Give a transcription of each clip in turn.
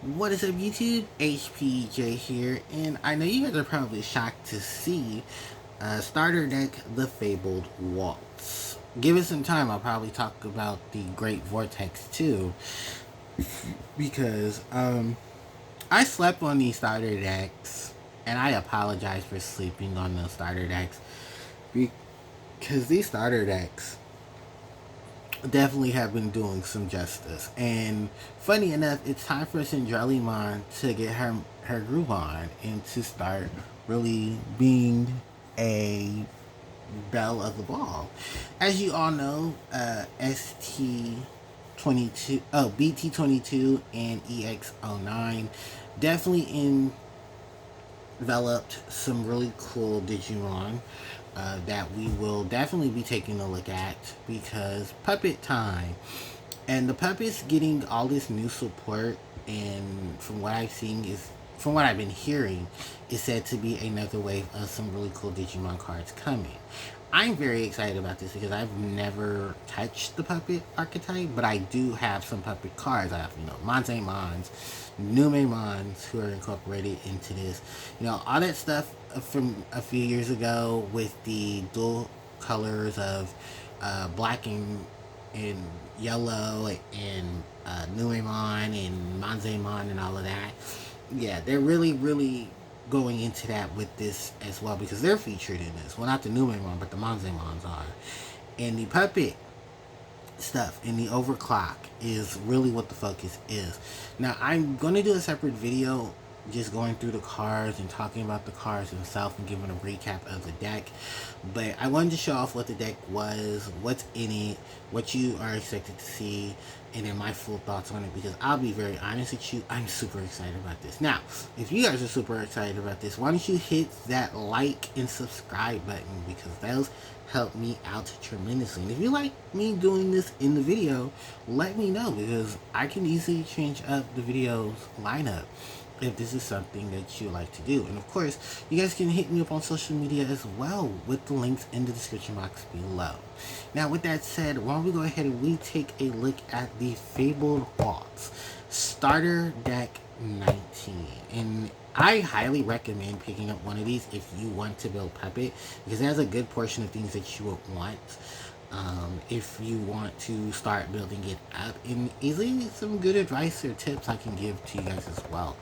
What is up, YouTube? HPJ here, and I know you guys are probably shocked to see Starter Deck the Fabled Waltz. Give it some time, I'll probably talk about the Great Vortex too, because I slept on these starter decks, and I apologize for sleeping on those starter decks, because these starter decks definitely have been doing some justice. And funny enough, it's time for Cendrillmon to get her groove on and to start really being a belle of the ball. As you all know, BT22 and EX09 definitely enveloped some really cool Digimon that we will definitely be taking a look at, because puppet time. And the puppet's getting all this new support, and from what I've been hearing, is said to be another wave of some really cool Digimon cards coming. I'm very excited about this because I've never touched the puppet archetype, but I do have some puppet cards. I have, Monzaemons, Numemons who are incorporated into this. All that stuff from a few years ago with the dual colors of black and yellow and Numemon and Monzaemon and all of that. Yeah, they're really going into that with this as well, because they're featured in this. Well, not the Numemon, but the Monzaemons are. And the puppet stuff in the overclock is really what the focus is. Now, I'm going to do a separate video just going through the cards and talking about the cards themselves and giving a recap of the deck. But I wanted to show off what the deck was, what's in it, what you are expected to see, and then my full thoughts on it, because I'll be very honest with you, I'm super excited about this. Now, if you guys are super excited about this, why don't you hit that like and subscribe button, because those help me out tremendously. And if you like me doing this in the video, let me know, because I can easily change up the video's lineup if this is something that you like to do. And of course, you guys can hit me up on social media as well with the links in the description box below. Now, with that said, why don't we go ahead and we take a look at the Fable Waltz Starter Deck 19. And I highly recommend picking up one of these if you want to build Puppet, because it has a good portion of things that you would want if you want to start building it up, and easily some good advice or tips I can give to you guys as well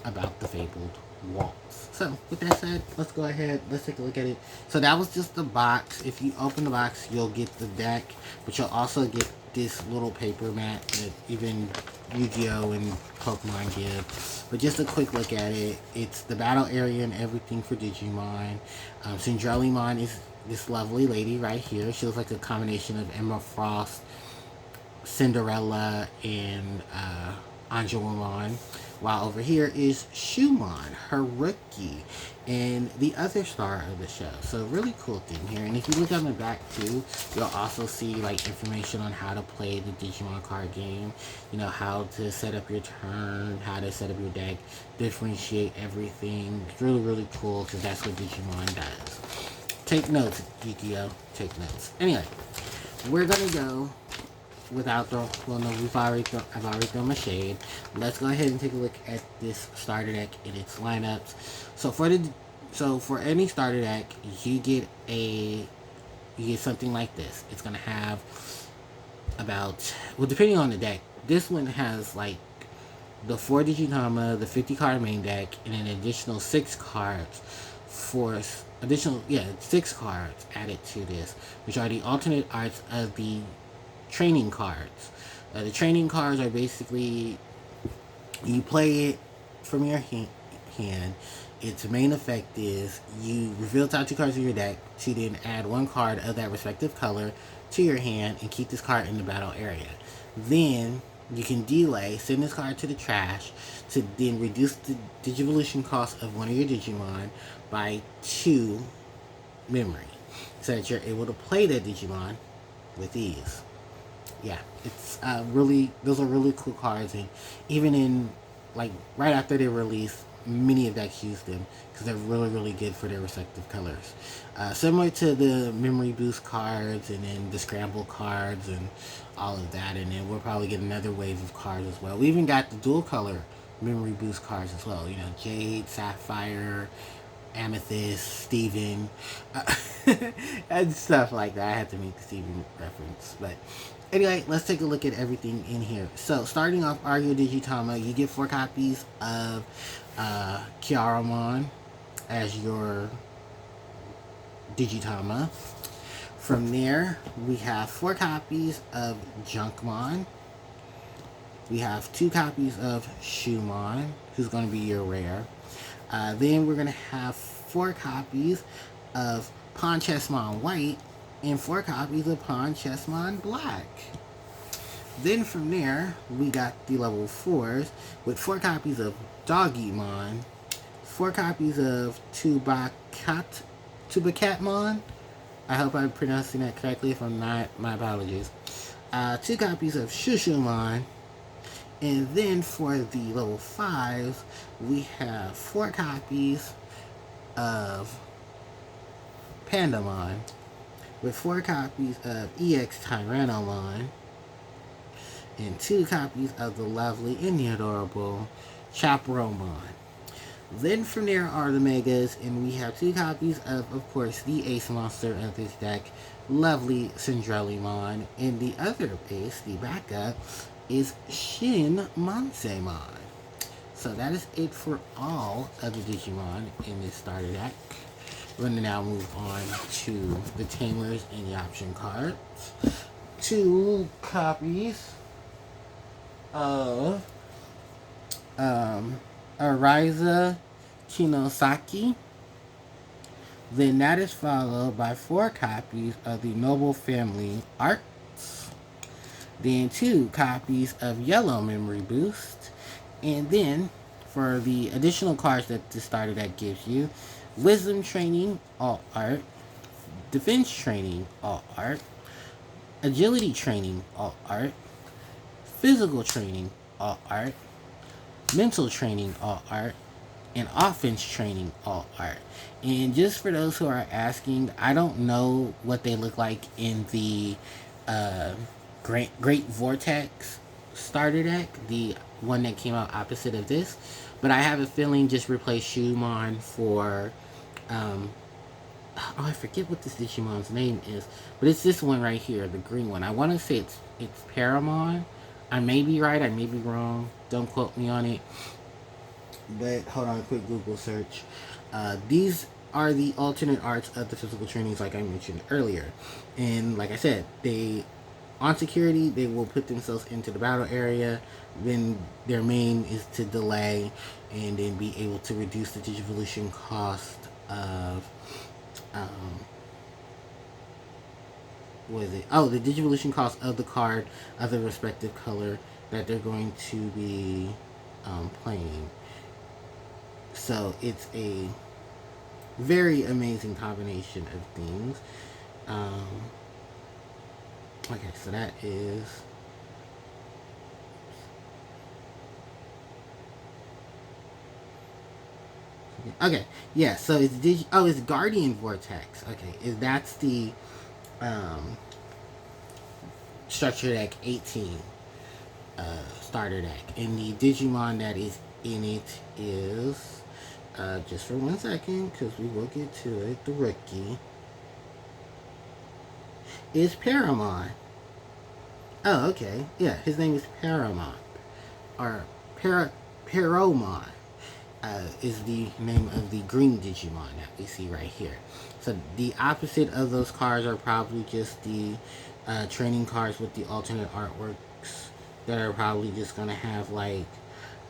about the Fabled Waltz. So with that said, let's go ahead, let's take a look at it. So that was just the box. If you open the box, you'll get the deck, but you'll also get this little paper mat that even Yu-Gi-Oh and Pokemon give. But just a quick look at it, it's the battle area and everything for Digimon. Cendrillmon is this lovely lady right here. She looks like a combination of Emma Frost, Cinderella, and Angelomon. While over here is Shumon, her rookie, and the other star of the show. So really cool thing here. And if you look on the back too, you'll also see like information on how to play the Digimon card game. How to set up your turn, how to set up your deck, differentiate everything. It's really cool, because that's what Digimon does. Take notes, Yu-Gi-Oh! Take notes. Anyway, we're gonna go without the, well, no, I've already thrown my shade. Let's go ahead and take a look at this starter deck and its lineups. So for any starter deck, you get something like this. It's gonna have about, well, depending on the deck, this one has like the 4 Digitama, the 50 card main deck, and an additional 6 cards for 6 cards added to this, which are the alternate arts of the training cards. The training cards are basically, you play it from your hand. Its main effect is you reveal the top 2 cards of your deck to then add 1 card of that respective color to your hand and keep this card in the battle area. Then you can delay, send this card to the trash to then reduce the Digivolution cost of one of your Digimon by 2 memory, so that you're able to play that Digimon with ease. Yeah, it's those are really cool cards, and even in, like, right after they release, many of decks use them because they're really good for their respective colors. Similar to the memory boost cards and then the scramble cards and all of that, and then we'll probably get another wave of cards as well. We even got the dual color memory boost cards as well. You know, Jade, Sapphire, Amethyst, Steven, uh, and stuff like that. I had to make the Steven reference. But anyway, let's take a look at everything in here. So, starting off Argo Digitama, you get 4 copies of Kiaramon as your Digitama. From there, we have 4 copies of Junkmon. We have 2 copies of Shumon, who's going to be your rare. Then we're going to have 4 copies of Ponchesmon White and 4 copies of Ponchesmon Black. Then from there, we got the level 4s with 4 copies of Doggymon, 4 copies of Tubacatmon. I hope I'm pronouncing that correctly. If I'm not, my apologies. 2 copies of Shushumon. And then for the level 5s, we have 4 copies of Pandamon, with 4 copies of EX Tyrannomon, and 2 copies of the lovely and the adorable Chaperomon. Then from there are the Megas, and we have 2 copies of course, the ace monster of this deck, lovely Cendrillmon, and the other ace, the backup, is Shin Monsemon. So that is it for all of the Digimon in this starter deck. We're going to now move on to the Tamers and the option cards. 2 copies of Ariza Chinosaki. Then that is followed by 4 copies of the Noble Family Arts. Then 2 copies of Yellow Memory Boost. And then, for the additional cards that the starter deck gives you, Wisdom Training, All Art. Defense Training, All Art. Agility Training, All Art. Physical Training, All Art. Mental Training, All Art. And Offense Training, All Art. And just for those who are asking, I don't know what they look like in the Great Vortex starter deck, the one that came out opposite of this, but I have a feeling just replace Shumon for I forget what this Digimon's name is, but it's this one right here, the green one. I want to say it's Paramon. I may be right, I may be wrong, don't quote me on it, but hold on, a quick Google search. These are the alternate arts of the physical trainings like I mentioned earlier, and like I said, on security, they will put themselves into the battle area. Then their main is to delay and then be able to reduce the Digivolution cost of what is it? Oh, the Digivolution cost of the card of the respective color that they're going to be playing. So it's a very amazing combination of things. Okay, so that is okay. Yeah, so it's Guardian Vortex. Okay, that's the structure deck 18 starter deck, and the Digimon that is in it is just for 1 second because we will get to it. The rookie is Paramon. Oh, okay. Yeah, his name is Paramon. Or Paromon is the name of the green Digimon that we see right here. So the opposite of those cards are probably just the training cards with the alternate artworks that are probably just going to have like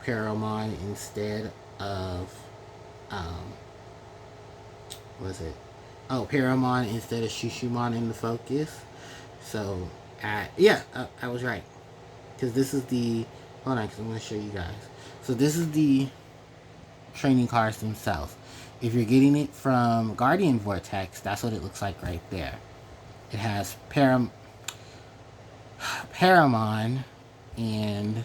Paramon instead of what is it? Oh, Paramon instead of Shushumon in the focus. So, yeah, I was right. Because this is the... Hold on, because I'm going to show you guys. So this is the training cards themselves. If you're getting it from Guardian Vortex, that's what it looks like right there. It has Paramon and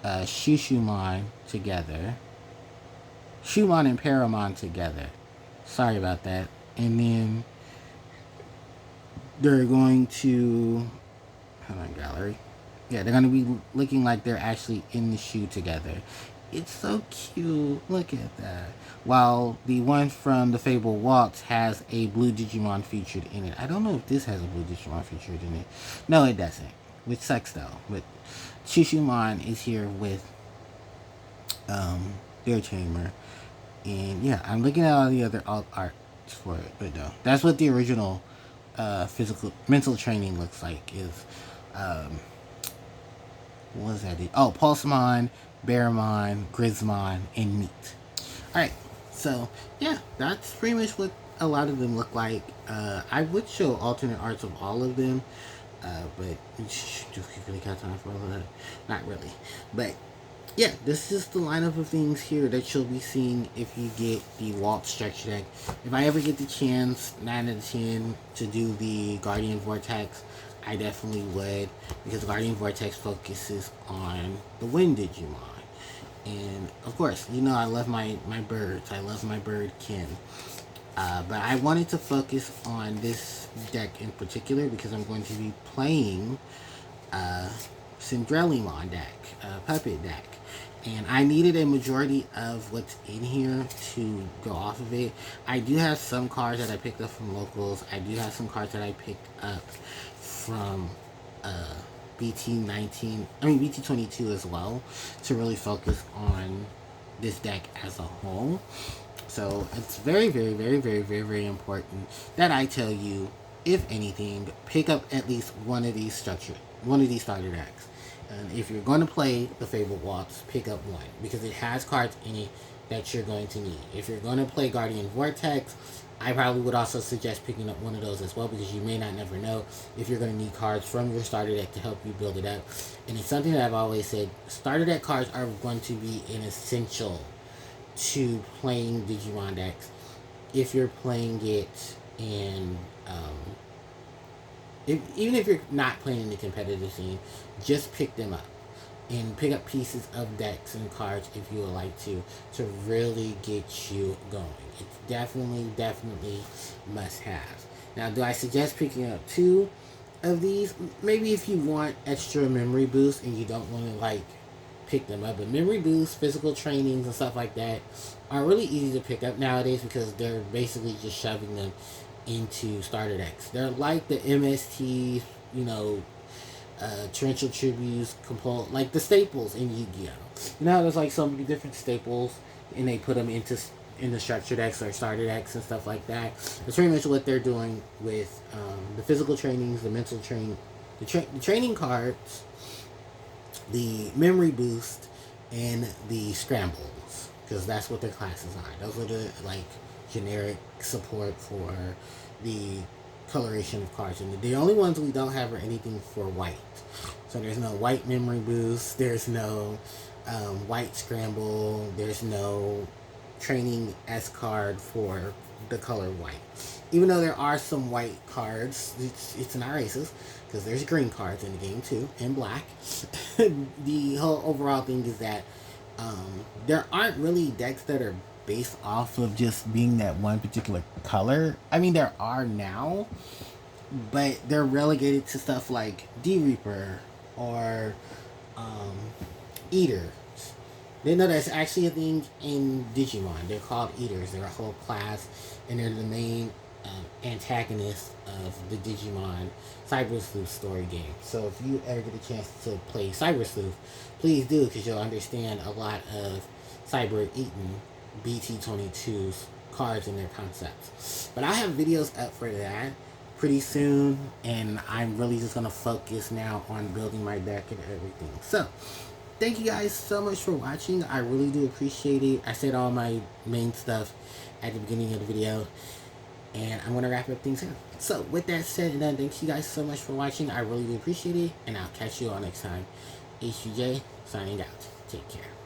Shushumon together. Shumon and Paramon together. Sorry about that. And then they're going to... Hold on, gallery. Yeah, they're going to be looking like they're actually in the shoe together. It's so cute. Look at that. While the one from the Fable Waltz has a blue Digimon featured in it. I don't know if this has a blue Digimon featured in it. No, it doesn't. Which sucks though. But Shishumon is here with their tamer. And yeah, I'm looking at all the other art for it. But no. That's what the original physical mental training looks like. Is what was that? Oh, Pulsemon, Bearmon, Grismon, and Meat. Alright, so yeah, that's pretty much what a lot of them look like. I would show alternate arts of all of them, but do we really got time for all of that? Not really. But yeah, this is the lineup of things here that you'll be seeing if you get the Waltz structure deck. If I ever get the chance, 9 out of 10, to do the Guardian Vortex, I definitely would, because Guardian Vortex focuses on the Wind Digimon. And of course, you know I love my birds. I love my bird kin. But I wanted to focus on this deck in particular because I'm going to be playing Cendrillmon deck, puppet deck. And I needed a majority of what's in here to go off of it. I do have some cards that I picked up from locals. I do have some cards that I picked up from BT22 as well, to really focus on this deck as a whole. So it's very, very, very, very, very, very important that I tell you, if anything, pick up at least one of these starter decks. And if you're going to play the Fable Waltz, pick up one, because it has cards in it that you're going to need. If you're going to play Guardian Vortex, I probably would also suggest picking up one of those as well, because you may not never know if you're going to need cards from your starter deck to help you build it up. And it's something that I've always said, starter deck cards are going to be an essential to playing Digimon decks. If you're playing it in even if you're not playing in the competitive scene, just pick them up and pick up pieces of decks and cards if you would like to really get you going. It's definitely must have. Now, do I suggest picking up 2 of these? Maybe if you want extra memory boost and you don't want to like pick them up, but memory boost, physical trainings and stuff like that are really easy to pick up nowadays, because they're basically just shoving them into starter decks. They're like the MST, torrential tributes, like the staples in Yu-Gi-Oh. You know how there's like so many different staples, and they put them into the structure decks or starter decks and stuff like that. That's pretty much what they're doing with the physical trainings, the mental the training cards, the memory boost, and the scrambles, because that's what their classes are. Those are the like generic support for the coloration of cards, and the only ones we don't have are anything for white. So there's no white memory boost, there's no white scramble, there's no training S card for the color white. Even though there are some white cards, it's not racist, because there's green cards in the game too, and black. The whole overall thing is that there aren't really decks that are based off of just being that one particular color. I mean, there are now, but they're relegated to stuff like D-Reaper or Eaters. They know that's actually a thing in Digimon. They're called Eaters. They're a whole class, and they're the main antagonist of the Digimon Cyber Sleuth story game. So if you ever get a chance to play Cyber Sleuth, please do, because you'll understand a lot of Cyber Eaten BT22's cards and their concepts. But I have videos up for that pretty soon, and I'm really just going to focus now on building my deck and everything. So thank you guys so much for watching. I really do appreciate it. I said all my main stuff at the beginning of the video, and I'm going to wrap up things here. So with that said and done, thank you guys so much for watching. I really do appreciate it, and I'll catch you all next time. HUJ signing out. Take care.